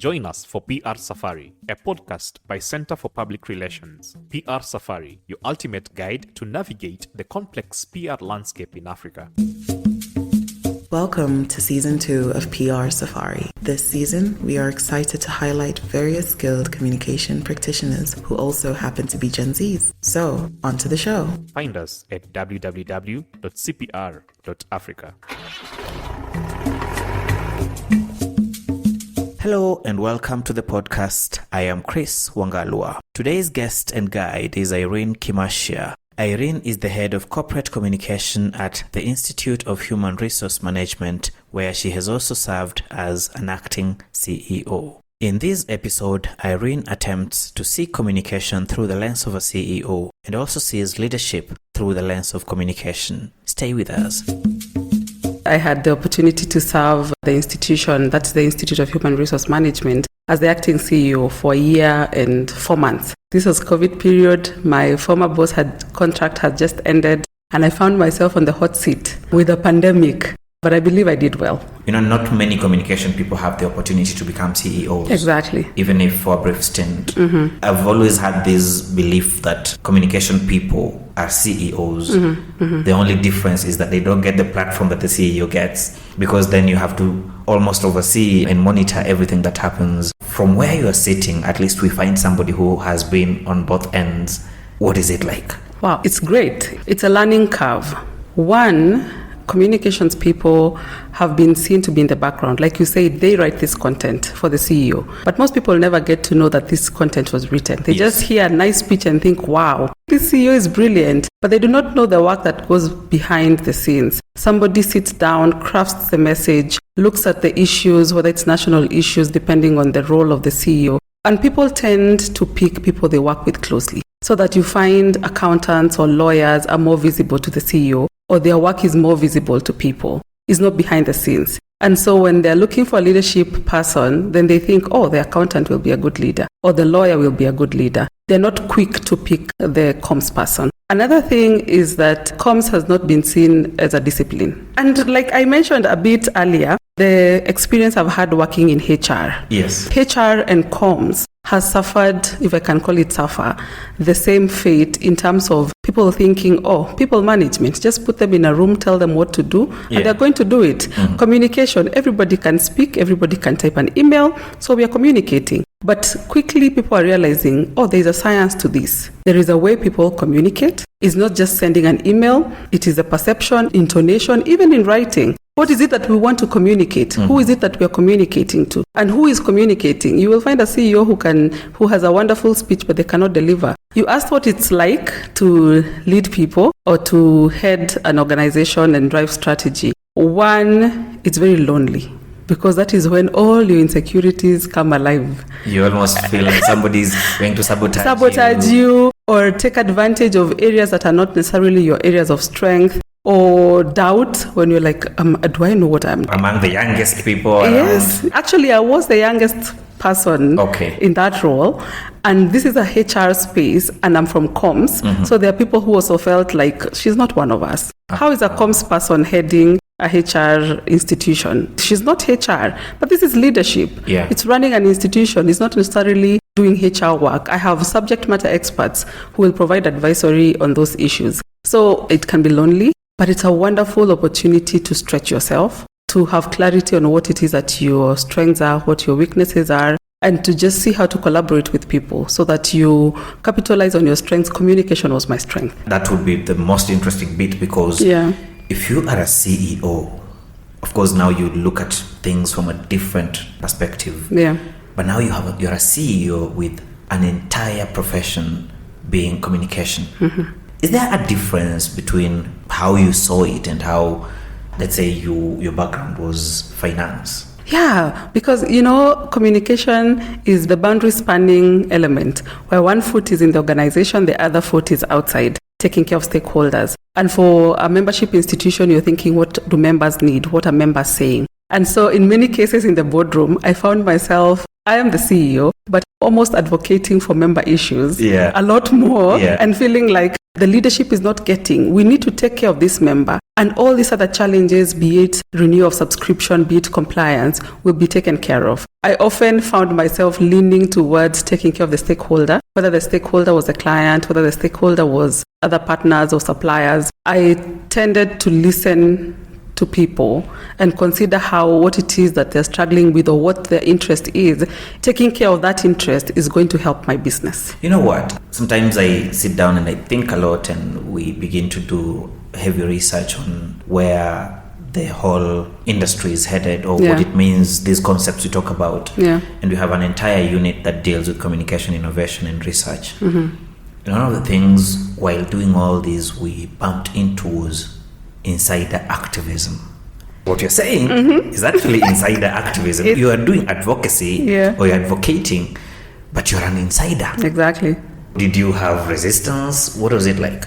Join us for PR Safari, a podcast by Center for Public Relations. PR Safari, your ultimate guide to navigate the complex PR landscape in Africa. Welcome to Season 2 of PR Safari. This season, we are excited to highlight various skilled communication practitioners who also happen to be Gen Zs. So, on to the show. Find us at www.cpr.africa. Hello and welcome to the podcast. I am Chris Wangalua. Today's guest and guide is Irene Kimashia. Irene is the head of corporate communication at the Institute of Human Resource Management, where she has also served as an acting CEO. In this episode, Irene attempts to see communication through the lens of a CEO and also sees leadership through the lens of communication. Stay with us. I had the opportunity to serve the institution, that's the Institute of Human Resource Management, as the acting CEO for a year and 4 months. This was COVID period. My former boss contract had just ended, and I found myself on the hot seat with a pandemic. But I believe I did well. Not many communication people have the opportunity to become CEOs. Exactly. Even if for a brief stint. Mm-hmm. I've always had this belief that communication people are CEOs. Mm-hmm. Mm-hmm. The only difference is that they don't get the platform that the CEO gets, because then you have to almost oversee and monitor everything that happens. From where you are sitting, at least we find somebody who has been on both ends. What is it like? Wow, it's great. It's a learning curve. One, communications people have been seen to be in the background. Like you say, they write this content for the CEO. But most people never get to know that this content was written. They just hear a nice speech and think, wow, this CEO is brilliant. But they do not know the work that goes behind the scenes. Somebody sits down, crafts the message, looks at the issues, whether it's national issues, depending on the role of the CEO. And people tend to pick people they work with closely, so that you find accountants or lawyers are more visible to the CEO, or their work is more visible to people. It's not behind the scenes. And so when they're looking for a leadership person, then they think, oh, the accountant will be a good leader, or the lawyer will be a good leader. They're not quick to pick the comms person. Another thing is that comms has not been seen as a discipline. And like I mentioned a bit earlier, the experience I've had working in HR. Yes. HR and comms has suffered, if I can call it suffer, the same fate in terms of people thinking, oh, people management, just put them in a room, tell them what to do, and they're going to do it. Mm-hmm. Communication, everybody can speak, everybody can type an email, so we are communicating. But quickly people are realizing, oh, there's a science to this. There is a way people communicate. It's not just sending an email, it is a perception, intonation, even in writing. What is it that we want to communicate? Mm-hmm. Who is it that we are communicating to? And who is communicating? You will find a CEO who has a wonderful speech, but they cannot deliver. You asked what it's like to lead people or to head an organization and drive strategy. One, it's very lonely, because that is when all your insecurities come alive. You almost feel like somebody's going to sabotage you or take advantage of areas that are not necessarily your areas of strength. Or doubt when you're like, do I know what I'm doing? Among the youngest people Yes, actually I was the youngest person in that role. And this is a HR space and I'm from comms. Mm-hmm. So there are people who also felt like she's not one of us. How is a comms person heading a HR institution? She's not HR, but this is leadership. Yeah. It's running an institution. It's not necessarily doing HR work. I have subject matter experts who will provide advisory on those issues. So it can be lonely. But it's a wonderful opportunity to stretch yourself, to have clarity on what it is that your strengths are, what your weaknesses are, and to just see how to collaborate with people so that you capitalize on your strengths. Communication was my strength. That would be the most interesting bit, because if you are a CEO, of course now you look at things from a different perspective. Yeah. But now you're a CEO with an entire profession being communication. Mm-hmm. Is there a difference between how you saw it and how, let's say, your background was finance? Yeah, because, communication is the boundary spanning element, where one foot is in the organization, the other foot is outside, taking care of stakeholders. And for a membership institution, you're thinking, what do members need? What are members saying? And so in many cases in the boardroom, I found myself I am the CEO, but almost advocating for member issues a lot more and feeling like the leadership is not getting. We need to take care of this member, and all these other challenges, be it renewal of subscription, be it compliance, will be taken care of. I often found myself leaning towards taking care of the stakeholder, whether the stakeholder was a client, whether the stakeholder was other partners or suppliers. I tended to listen to people and consider what it is that they're struggling with or what their interest is. Taking care of that interest is going to help my business. You know what? Sometimes I sit down and I think a lot, and we begin to do heavy research on where the whole industry is headed, or what it means, these concepts we talk about. And we have an entire unit that deals with communication, innovation, and research. And one of the things while doing all this we bumped into was insider activism. What you're saying is actually insider activism. You are doing advocacy or you're advocating, but you're an insider. Exactly. Did you have resistance? What was it like?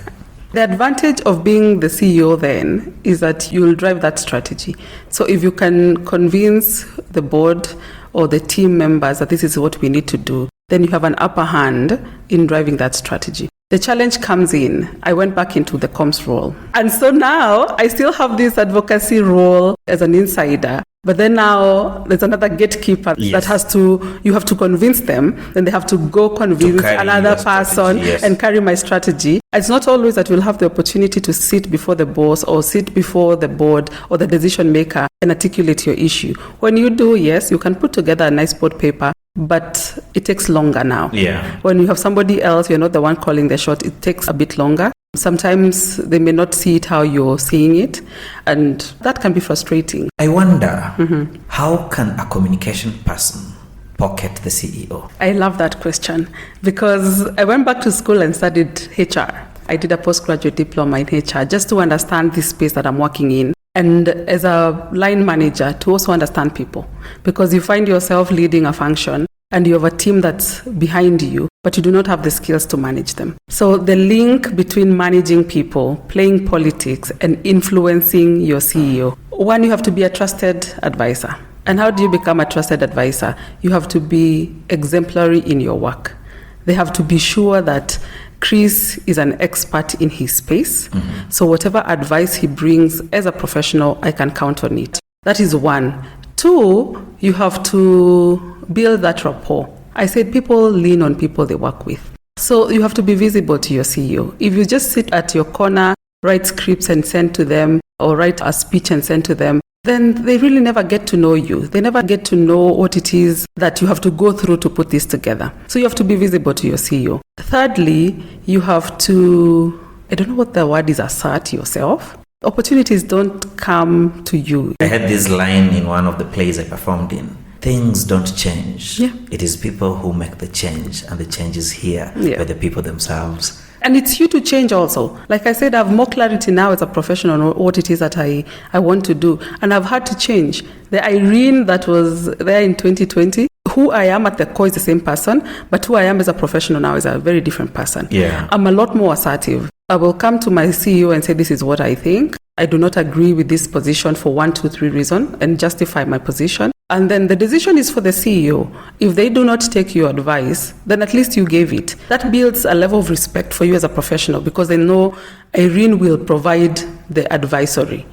The advantage of being the CEO then is that you'll drive that strategy. So if you can convince the board or the team members that this is what we need to do, then you have an upper hand in driving that strategy. The challenge comes in. I went back into the comms role. And so now I still have this advocacy role as an insider. But then now there's another gatekeeper that you have to convince them. Then they have to go convince another person and carry my strategy. It's not always that you'll have the opportunity to sit before the boss or sit before the board or the decision maker and articulate your issue. When you do, yes, you can put together a nice board paper, but it takes longer now. When you have somebody else, you're not the one calling the shot, it takes a bit longer. Sometimes they may not see it how you're seeing it, and that can be frustrating. I wonder, how can a communication person pocket the CEO? I love that question because I went back to school and studied HR. I did a postgraduate diploma in HR just to understand this space that I'm working in. And as a line manager, to also understand people, because you find yourself leading a function and you have a team that's behind you, but you do not have the skills to manage them. So the link between managing people, playing politics, and influencing your CEO. One, you have to be a trusted advisor. And how do you become a trusted advisor? You have to be exemplary in your work. They have to be sure that Chris is an expert in his space. So whatever advice he brings as a professional, I can count on it. That is one. Two, you have to build that rapport. I said people lean on people they work with. So you have to be visible to your CEO. If you just sit at your corner, write scripts and send to them, or write a speech and send to them, then they really never get to know you. They never get to know what it is that you have to go through to put this together. So you have to be visible to your CEO. Thirdly, you have to, I don't know what the word is, assert yourself. Opportunities don't come to you. I had this line in one of the plays I performed in. Things don't change. It is people who make the change, and the change is here by the people themselves. And it's you to change also. Like I said, I have more clarity now as a professional on what it is that I want to do. And I've had to change. The Irene that was there in 2020, who I am at the core is the same person, but who I am as a professional now is a very different person. I'm a lot more assertive. I will come to my CEO and say, this is what I think. I do not agree with this position for 1, 2, 3 reasons, and justify my position. And then the decision is for the CEO. If they do not take your advice, then at least you gave it. That builds a level of respect for you as a professional because they know Irene will provide the advisory.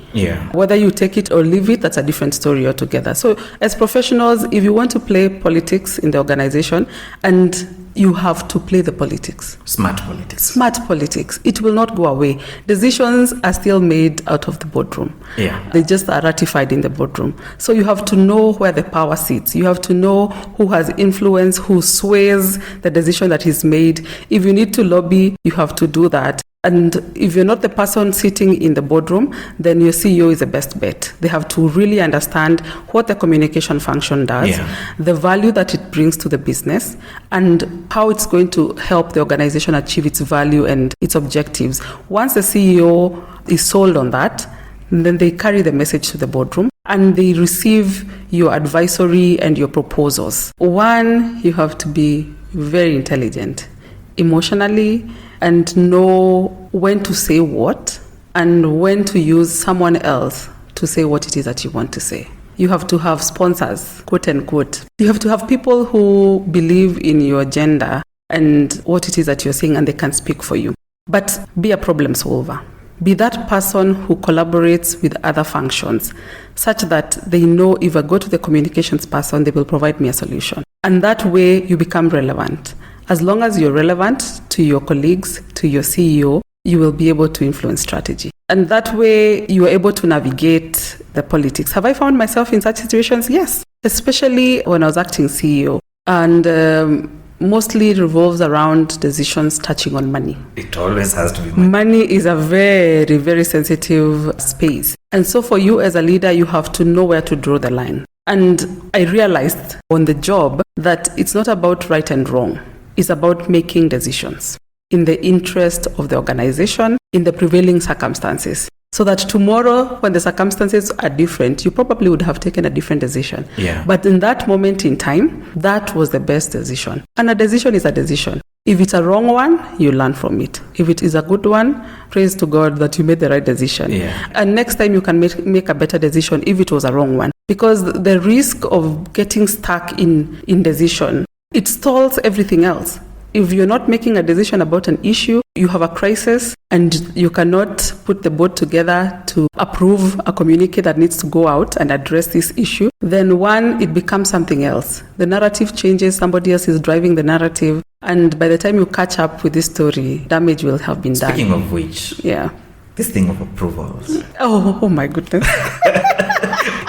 Whether you take it or leave it, that's a different story altogether. So as professionals, if you want to play politics in the organization, and you have to play the politics. Smart politics. Smart politics. It will not go away. Decisions are still made out of the boardroom. They just are ratified in the boardroom. So you have to know where the power sits. You have to know who has influence, who sways the decision that is made. If you need to lobby, you have to do that. And if you're not the person sitting in the boardroom, then your CEO is the best bet. They have to really understand what the communication function does, the value that it brings to the business, and how it's going to help the organization achieve its value and its objectives. Once the CEO is sold on that, then they carry the message to the boardroom and they receive your advisory and your proposals. One, you have to be very intelligent emotionally, and know when to say what and when to use someone else to say what it is that you want to say. You have to have sponsors, quote unquote. You have to have people who believe in your agenda and what it is that you're saying, and they can speak for you. But be a problem solver. Be that person who collaborates with other functions such that they know if I go to the communications person, they will provide me a solution. And that way you become relevant. As long as you're relevant to your colleagues, to your CEO, you will be able to influence strategy. And that way you are able to navigate the politics. Have I found myself in such situations? Yes. Especially when I was acting CEO. And mostly revolves around decisions touching on money. It always has to be money. Money is a very, very sensitive space. And so for you as a leader, you have to know where to draw the line. And I realized on the job that it's not about right and wrong. It's about making decisions in the interest of the organization, in the prevailing circumstances. So that tomorrow, when the circumstances are different, you probably would have taken a different decision. Yeah. But in that moment in time, that was the best decision. And a decision is a decision. If it's a wrong one, you learn from it. If it is a good one, praise to God that you made the right decision. Yeah. And next time you can make a better decision if it was a wrong one. Because the risk of getting stuck in indecision, it stalls everything else. If you're not making a decision about an issue, you have a crisis and you cannot put the board together to approve a communique that needs to go out and address this issue, then one, it becomes something else. The narrative changes, somebody else is driving the narrative, and by the time you catch up with this story, damage will have been done. Speaking of which, yeah, this thing of approvals. Oh my goodness.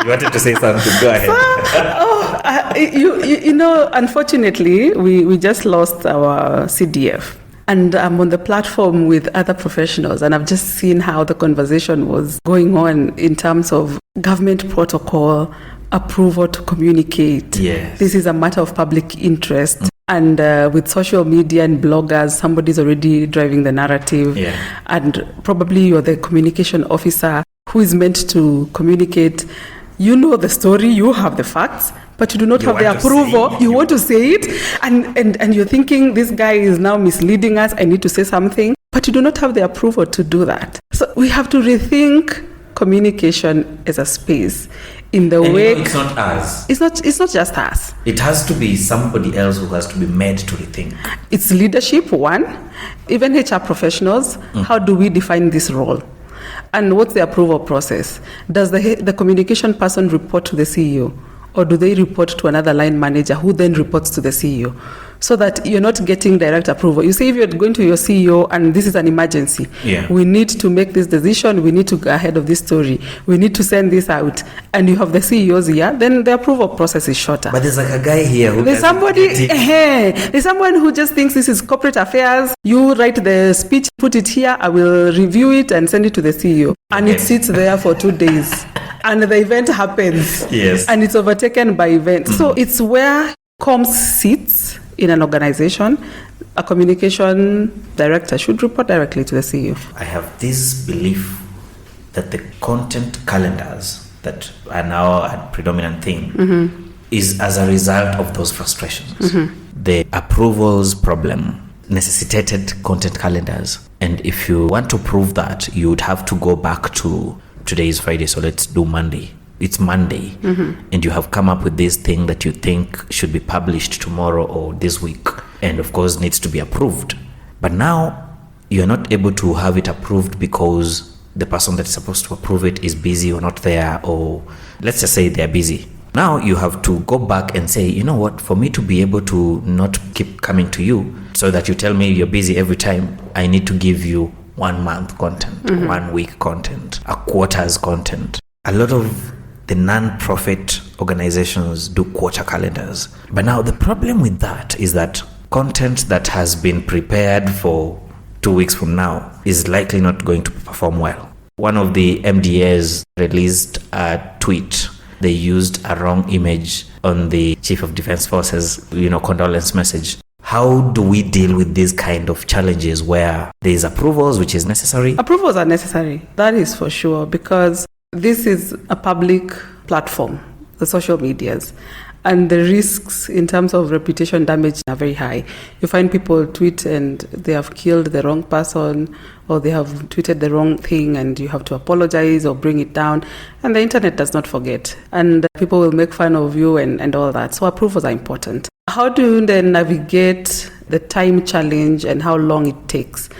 You wanted to say something, go ahead. You know, unfortunately, we just lost our CDF. And I'm on the platform with other professionals, and I've just seen how the conversation was going on in terms of government protocol, approval to communicate. Yes. This is a matter of public interest. And with social media and bloggers, somebody's already driving the narrative. Yeah. And probably you're the communication officer who is meant to communicate. You know the story, you have the facts, but you do not have the approval. You want to say it, and you're thinking, this guy is now misleading us, I need to say something, but you do not have the approval to do that. So we have to rethink communication as a space in the way... It's not us. It's not just us. It has to be somebody else who has to be made to rethink. It's leadership, one. Even HR professionals, how do we define this role? And what's the approval process? Does the communication person report to the CEO? Or do they report to another line manager who then reports to the CEO? So that you're not getting direct approval. You say if you're going to your CEO and this is an emergency, we need to make this decision, we need to go ahead of this story, we need to send this out, and you have the CEOs here, then the approval process is shorter. But there's like a guy here who there's someone who just thinks this is corporate affairs. You write the speech, put it here, I will review it and send it to the CEO. And it sits there for 2 days. And the event happens. Yes. And it's overtaken by events. So it's where comms sits in an organization. A communication director should report directly to the CEO. I have this belief that the content calendars that are now a predominant thing is as a result of those frustrations. The approvals problem necessitated content calendars. And if you want to prove that, you would have to go back to today is Friday, so let's do Monday. It's Monday, and you have come up with this thing that you think should be published tomorrow or this week, and of course needs to be approved. But now you're not able to have it approved because the person that's supposed to approve it is busy or not there, or let's just say they're busy. Now you have to go back and say, you know what, for me to be able to not keep coming to you so that you tell me you're busy every time, I need to give you 1 month content, 1 week content, a quarter's content. A lot of the non-profit organizations do quarter calendars. But now the problem with that is that content that has been prepared for 2 weeks from now is likely not going to perform well. One of the MDAs released a tweet. They used a wrong image on the Chief of Defense Forces, condolence message. How do we deal with these kind of challenges where there is approvals, which is necessary? Approvals are necessary. That is for sure, because this is a public platform, the social medias. And the risks in terms of reputation damage are very high. You find people tweet and they have killed the wrong person, or they have tweeted the wrong thing and you have to apologize or bring it down. And the internet does not forget. And people will make fun of you and all that. So approvals are important. How do you then navigate the time challenge and how long it takes?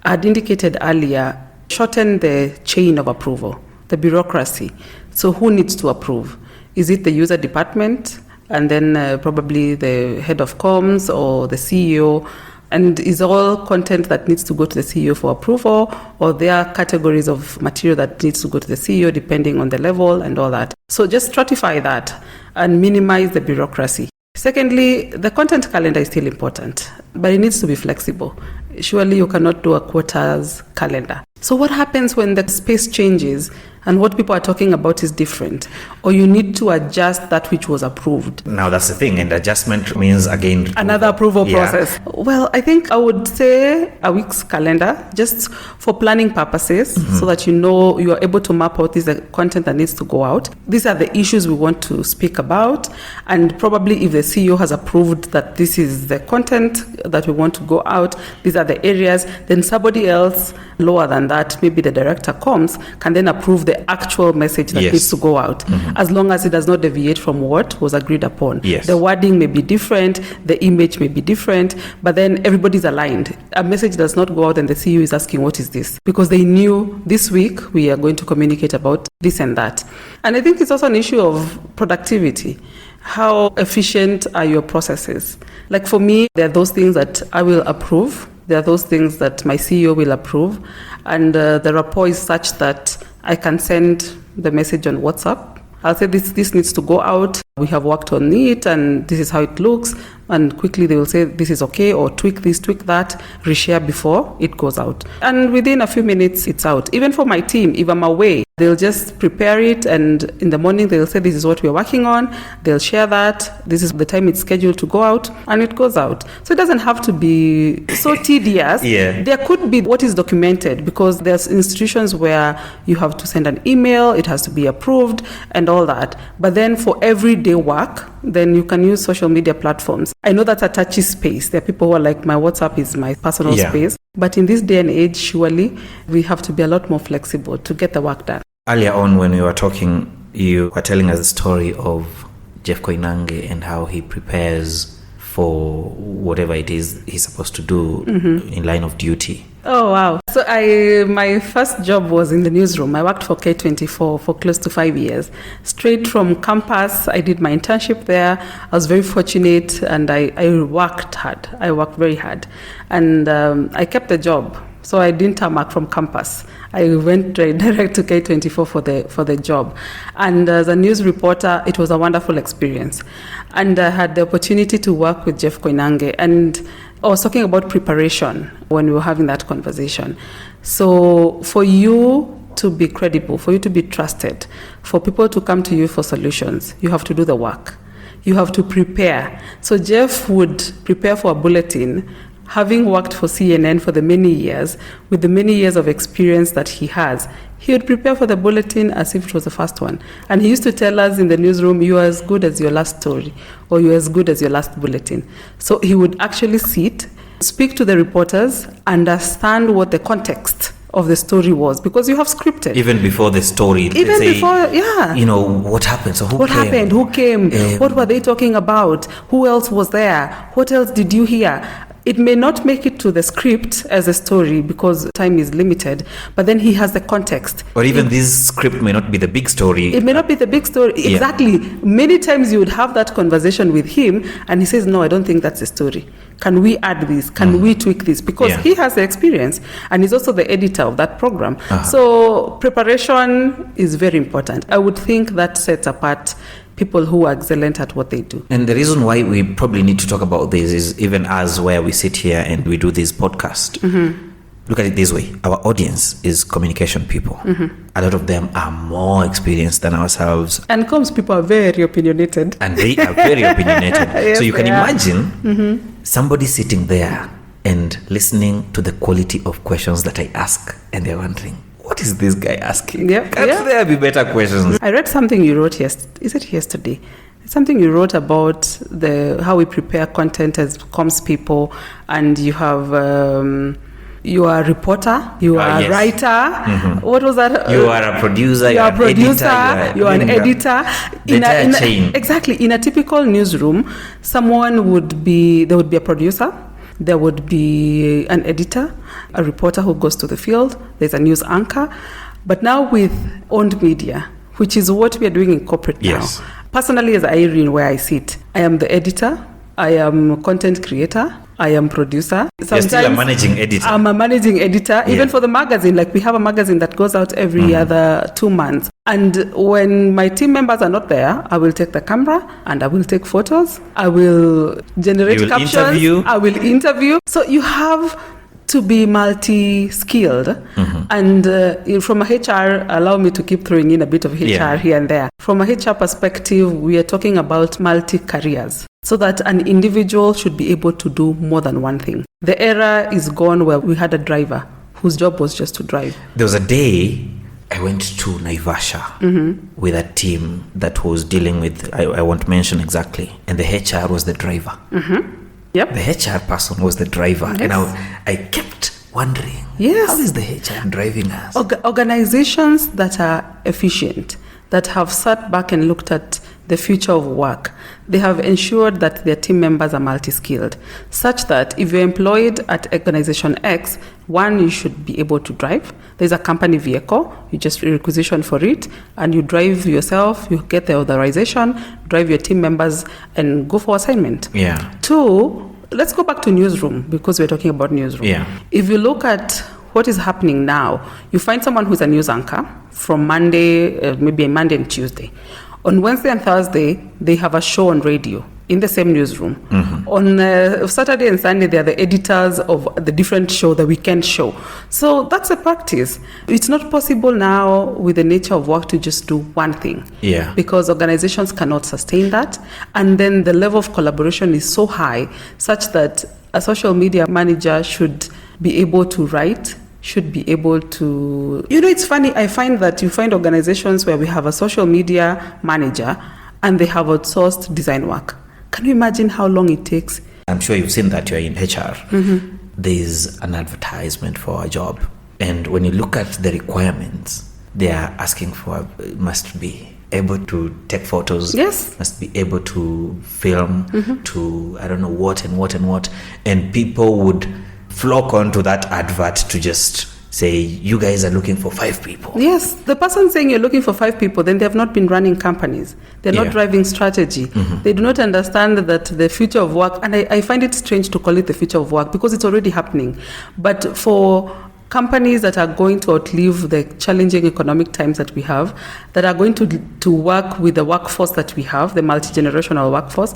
I had indicated earlier, shorten the chain of approval, the bureaucracy. So who needs to approve? Is it the user department and then probably the head of comms or the CEO? And is all content that needs to go to the CEO for approval, or there are categories of material that needs to go to the CEO depending on the level and all that? So just stratify that and minimize the bureaucracy. Secondly, the content calendar is still important, but it needs to be flexible. Surely you cannot do a quarters calendar. So what happens when the space changes and what people are talking about is different, or you need to adjust that which was approved? Now that's the thing, and adjustment means again another approval process. Well, I think I would say a week's calendar, just for planning purposes, so that you know you are able to map out this content that needs to go out. These are the issues we want to speak about, and probably if the CEO has approved that this is the content that we want to go out, these are the areas, then somebody else lower than that, maybe the director comms, can then approve the actual message that needs to go out, as long as it does not deviate from what was agreed upon. The wording may be different, the image may be different, but then everybody's aligned. A message does not go out and the CEO is asking, what is this? Because they knew this week we are going to communicate about this and that. And I think it's also an issue of productivity. How efficient are your processes? Like for me, there are those things that I will approve. There are those things that my CEO will approve. And the rapport is such that I can send the message on WhatsApp. I'll say this needs to go out. We have worked on it and this is how it looks. And quickly they will say this is okay, or tweak this, tweak that, reshare before it goes out. And within a few minutes, it's out. Even for my team, if I'm away, they'll just prepare it, and in the morning they'll say this is what we're working on. They'll share that. This is the time it's scheduled to go out, and it goes out. So it doesn't have to be so tedious. There could be what is documented, because there's institutions where you have to send an email, it has to be approved and all that. But then for everyday work, then you can use social media platforms. I know that's a touchy space. There are people who are like, my WhatsApp is my personal space. But in this day and age, surely we have to be a lot more flexible to get the work done. Earlier on, when we were talking, you were telling us the story of Jeff Koinange and how he prepares for whatever it is he's supposed to do in line of duty. Oh, wow. So my first job was in the newsroom. I worked for K24 for close to 5 years. Straight from campus, I did my internship there. I was very fortunate and I worked hard. I worked very hard. And I kept the job. So I didn't tarmac from campus. I went direct to K24 for the job. And as a news reporter, it was a wonderful experience. And I had the opportunity to work with Jeff Koinange. And I was talking about preparation when we were having that conversation. So for you to be credible, for you to be trusted, for people to come to you for solutions, you have to do the work. You have to prepare. So Jeff would prepare for a bulletin, having worked for CNN for the many years, with the many years of experience that he has. He would prepare for the bulletin as if it was the first one. And he used to tell us in the newsroom, you are as good as your last story, or you are as good as your last bulletin. So he would actually sit, speak to the reporters, understand what the context of the story was, because you have scripted. Even before the story. Even before, you know, what happened? So what happened? Who came? What were they talking about? Who else was there? What else did you hear? It may not make it to the script as a story because time is limited, but then he has the context. Or even this script may not be the big story. It may not be the big story. Yeah. Exactly. Many times you would have that conversation with him and he says, no, I don't think that's the story. Can we add this? Can we tweak this? Because he has the experience and he's also the editor of that program. So preparation is very important. I would think that sets apart people who are excellent at what they do. And the reason why we probably need to talk about this is even as where we sit here and we do this podcast. Look at it this way. Our audience is communication people. A lot of them are more experienced than ourselves. And comms people are very opinionated. And they are very opinionated. Yes, so you can imagine somebody sitting there and listening to the quality of questions that I ask, and they're wondering, what is this guy asking? Can't there be better questions? I read something you wrote yesterday. It something you wrote about how we prepare content as comms people, and you have you are a reporter, you are a writer. Mm-hmm. What was that? You are a producer, you are a producer, you are an editor. Exactly. In a typical newsroom, there would be a producer, there would be an editor, a reporter who goes to the field, there's a news anchor. But now with owned media, which is what we are doing in corporate now. Personally, as Irene, where I sit, I am the editor, I am a content creator, I am producer. You're still a managing editor. I'm a managing editor, even for the magazine. Like, we have a magazine that goes out every other 2 months. And when my team members are not there, I will take the camera and I will take photos. I will generate captions. I will interview. So you have to be multi-skilled. Mm-hmm. And from a HR, allow me to keep throwing in a bit of HR here and there. From a HR perspective, we are talking about multi-careers, so that an individual should be able to do more than one thing. The era is gone where we had a driver whose job was just to drive. There was a day I went to Naivasha with a team that was dealing with, I won't mention exactly, and the HR was the driver. Mm-hmm. Yep. The HR person was the driver. Yes. And I kept wondering, how is the HR driving us? Organizations that are efficient, that have sat back and looked at the future of work, they have ensured that their team members are multi-skilled, such that if you're employed at organization X, one, you should be able to drive. There's a company vehicle, you just requisition for it, and you drive yourself, you get the authorization, drive your team members, and go for assignment. Yeah. 2, let's go back to newsroom, because we're talking about newsroom. Yeah. If you look at what is happening now, you find someone who's a news anchor from Monday, maybe Monday and Tuesday. On Wednesday and Thursday, they have a show on radio in the same newsroom. Mm-hmm. On Saturday and Sunday, they are the editors of the different show, the weekend show. So that's a practice. It's not possible now with the nature of work to just do one thing. Yeah. Because organizations cannot sustain that. And then the level of collaboration is so high, such that a social media manager should be able to write, should be able to... it's funny, I find that you find organizations where we have a social media manager and they have outsourced design work. Can you imagine how long it takes? I'm sure you've seen that. You're in HR. Mm-hmm. There's an advertisement for a job. And when you look at the requirements, they are asking for, must be able to take photos. Yes. Must be able to film, to, I don't know what and what and what. And people would flock onto that advert to just say, you guys are looking for 5 people. Yes, the person saying you're looking for 5 people, then they have not been running companies. They're not driving strategy. Mm-hmm. They do not understand that the future of work, and I find it strange to call it the future of work because it's already happening. But for companies that are going to outlive the challenging economic times that we have, that are going to work with the workforce that we have, the multi-generational workforce,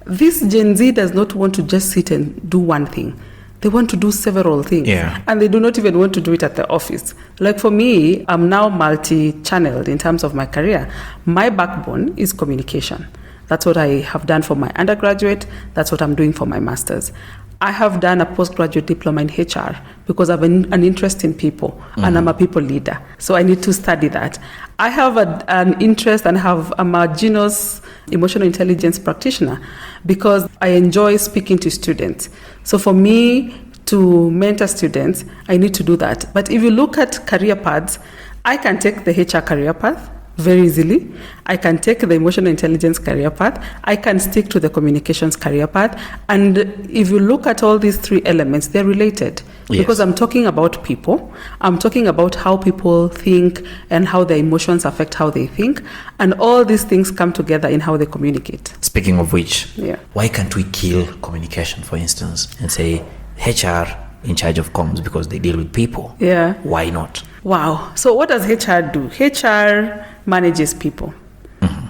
this Gen Z does not want to just sit and do one thing. They want to do several things. Yeah. And they do not even want to do it at the office. Like for me, I'm now multi-channeled in terms of my career. My backbone is communication. That's what I have done for my undergraduate. That's what I'm doing for my master's. I have done a postgraduate diploma in HR because I have an interest in people and I'm a people leader. So I need to study that. I have an interest and I'm a genius emotional intelligence practitioner because I enjoy speaking to students. So for me to mentor students, I need to do that. But if you look at career paths, I can take the HR career path very easily. I can take the emotional intelligence career path. I can stick to the communications career path. And if you look at all these 3 elements, they're related. Yes. Because I'm talking about people. I'm talking about how people think and how their emotions affect how they think. And all these things come together in how they communicate. Speaking of which, why can't we kill communication, for instance, and say HR in charge of comms because they deal with people? Yeah. Why not? Wow. So what does HR do? HR manages people. Mm-hmm.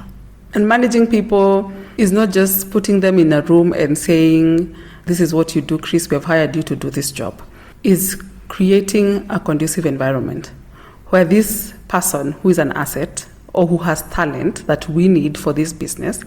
And managing people is not just putting them in a room and saying, this is what you do, Chris, we have hired you to do this job. It's creating a conducive environment where this person who is an asset or who has talent that we need for this business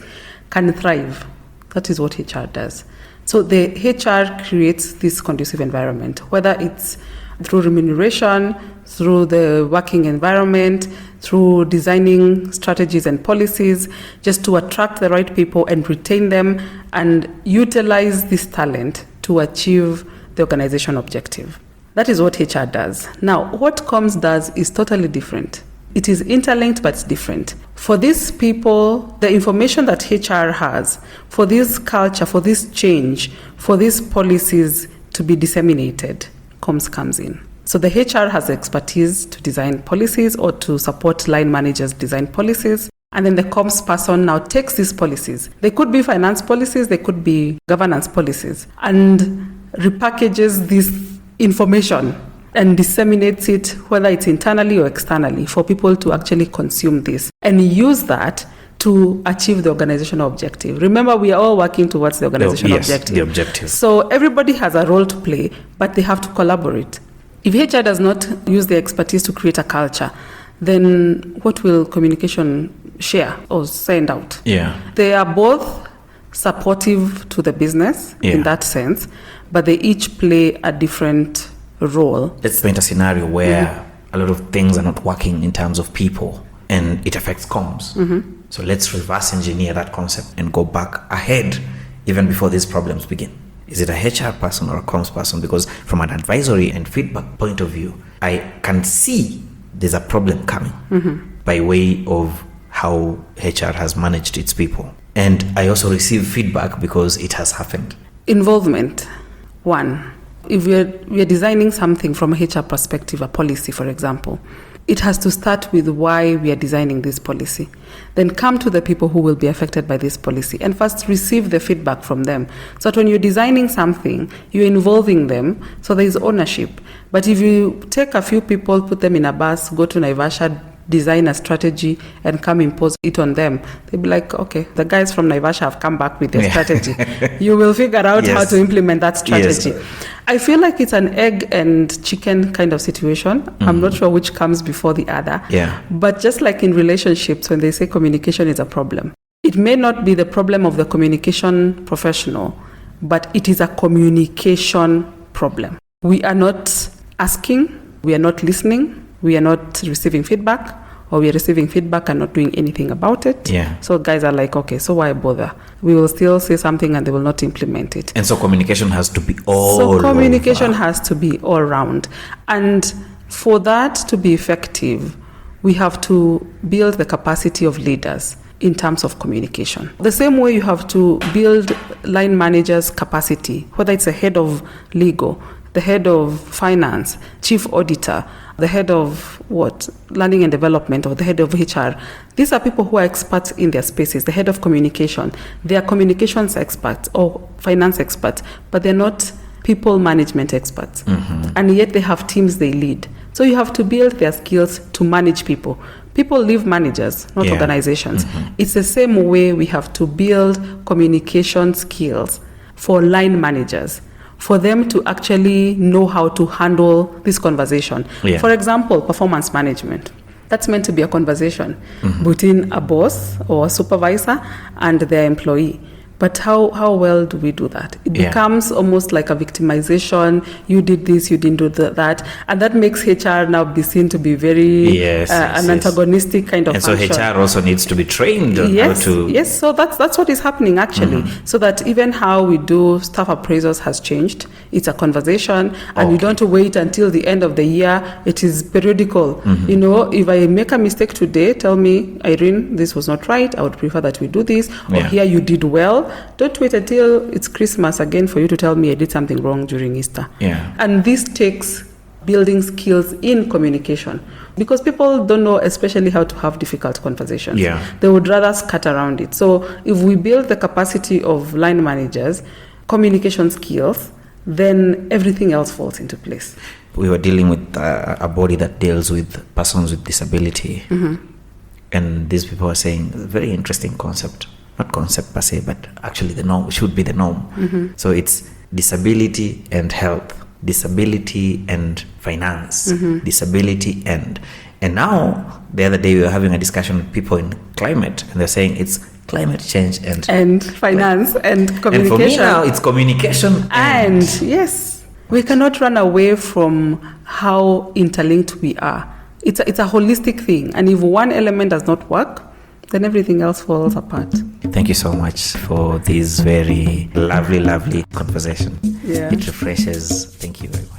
can thrive. That is what HR does. So the HR creates this conducive environment, whether it's through remuneration, through the working environment, through designing strategies and policies, just to attract the right people and retain them and utilize this talent to achieve the organization objective. That is what HR does. Now, what comms does is totally different. It is interlinked, but it's different. For these people, the information that HR has, for this culture, for this change, for these policies to be disseminated, comms comes in. So the HR has the expertise to design policies or to support line managers design policies. And then the comms person now takes these policies. They could be finance policies, they could be governance policies, and repackages this information and disseminates it, whether it's internally or externally, for people to actually consume this and use that to achieve the organizational objective. Remember, we are all working towards the organizational objective. The objective. So everybody has a role to play, but they have to collaborate. If HR does not use the expertise to create a culture, then what will communication share or send out? Yeah. They are both supportive to the business in that sense, but they each play a different role. Let's paint a scenario where a lot of things are not working in terms of people and it affects comms. So let's reverse engineer that concept and go back ahead even before these problems begin. Is it a HR person or a comms person? Because from an advisory and feedback point of view, I can see there's a problem coming by way of how HR has managed its people. And I also receive feedback because it has happened. Involvement. One, if we are designing something from a HR perspective, a policy, for example, it has to start with why we are designing this policy. Then come to the people who will be affected by this policy and first receive the feedback from them. So that when you're designing something, you're involving them, so there is ownership. But if you take a few people, put them in a bus, go to Naivasha, design a strategy and come impose it on them, they'll be like, okay, the guys from Naivasha have come back with their strategy. You will figure out how to implement that strategy. I feel like it's an egg and chicken kind of situation. I'm not sure which comes before the other. But just like in relationships, when they say communication is a problem, it may not be the problem of the communication professional, but it is a communication problem. We are not asking, we are not listening, we are not receiving feedback, or we are receiving feedback and not doing anything about it. So guys are like, okay, so why bother? We will still say something and they will not implement it. And so communication has to be all So communication has to be all round. And for that to be effective, we have to build the capacity of leaders in terms of communication. The same way you have to build line managers' capacity, whether it's a head of legal, the head of finance, chief auditor, the head of learning and development, or the head of HR. These are people who are experts in their spaces. The head of communication, they are communications experts or finance experts, but they're not people management experts. And yet they have teams they lead. So you have to build their skills to manage people. People leave managers, not organizations. It's the same way we have to build communication skills for line managers, for them to actually know how to handle this conversation. For example, performance management. That's meant to be a conversation between a boss or a supervisor and their employee. But how well do we do that? It becomes almost like a victimization. You did this, you didn't do that. And that makes HR now be seen to be very an antagonistic kind of function. So HR also needs to be trained on how to... Yes, so that's what is happening actually. So that even how we do staff appraisals has changed. It's a conversation and you don't wait until the end of the year. It is periodical. You know, if I make a mistake today, tell me, Irene, this was not right. I would prefer that we do this. Or here you did well. Don't wait until it's Christmas again for you to tell me I did something wrong during Easter. And this takes building skills in communication, because people don't know especially how to have difficult conversations. They would rather cut around it. So if we build the capacity of line managers, communication skills, then everything else falls into place. We were dealing with a body that deals with persons with disability. And these people are saying, a very interesting concept. Not concept per se, but actually the norm should be the norm. So it's disability and health, disability and finance, disability and now the other day we were having a discussion with people in climate, and they're saying it's climate change and finance and communication. And for me now it's communication and yes. We cannot run away from how interlinked we are. It's a holistic thing. And if one element does not work, then everything else falls apart. Thank you so much for this very lovely conversation. Yeah. It refreshes. Thank you very much.